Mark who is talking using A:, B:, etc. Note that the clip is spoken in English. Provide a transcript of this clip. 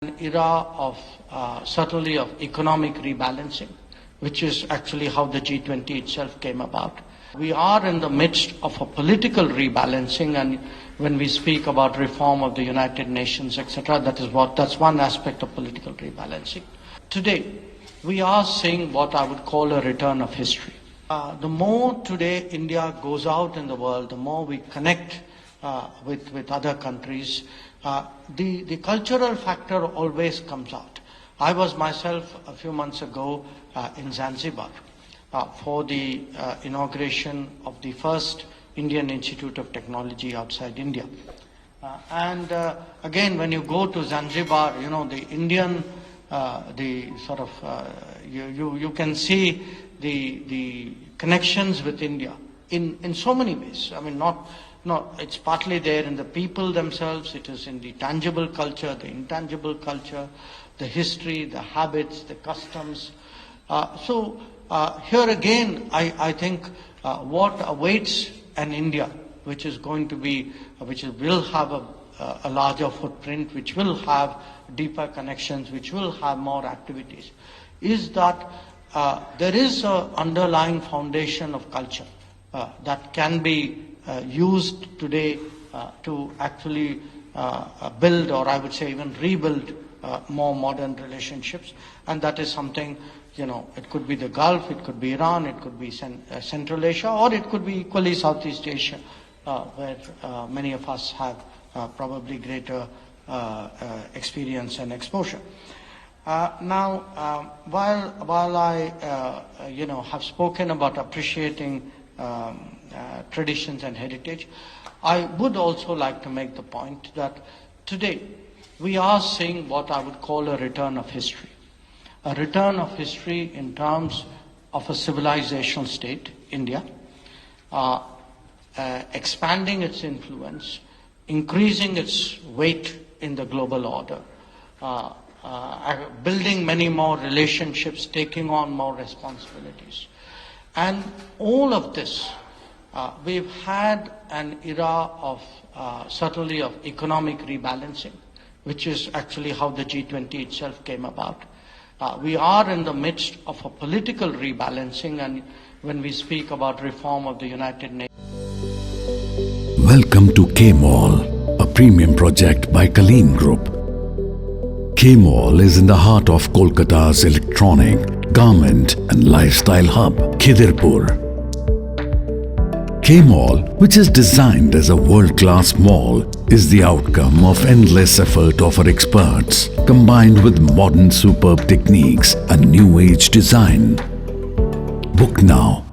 A: An era of certainly of economic rebalancing, which is actually how the G20 itself came about. We are in the midst of a political rebalancing, and when we speak about reform of the United Nations, etc., that's one aspect of political rebalancing. Today, we are seeing what I would call a return of history. The more today India goes out in the world, the more we connect with other countries, the cultural factor always comes out. I was myself a few months ago in Zanzibar for the inauguration of the first Indian Institute of Technology outside India. Again, when you go to Zanzibar, you know, the Indian, you can see the connections with India in so many ways. I mean, it's partly there in the people themselves, it is in the tangible culture, the intangible culture, the history, the habits, the customs. Here again, I think what awaits an India which is going to be, will have a larger footprint, which will have deeper connections, which will have more activities, is that there is an underlying foundation of culture that can be used today to actually build, or I would say even rebuild, more modern relationships. And that is something, you know, it could be the Gulf, it could be Iran, it could be Central Asia, or it could be equally Southeast Asia, where many of us have probably greater experience and exposure. Now, while I have spoken about appreciating traditions and heritage, I would also like to make the point that today we are seeing what I would call a return of history. A return of history in terms of a civilizational state, India, expanding its influence, increasing its weight in the global order, building many more relationships, taking on more responsibilities. And all of this, we've had an era of certainly of economic rebalancing, which is actually how the G20 itself came about. We are in the midst of a political rebalancing, and when we speak about reform of the United Nations.
B: Welcome to K-Mall, a premium project by Kaleen Group. K-Mall is in the heart of Kolkata's electronic, garment and lifestyle hub, Khidirpur. K-Mall, which is designed as a world-class mall, is the outcome of endless effort of our experts, combined with modern superb techniques and new-age design. Book now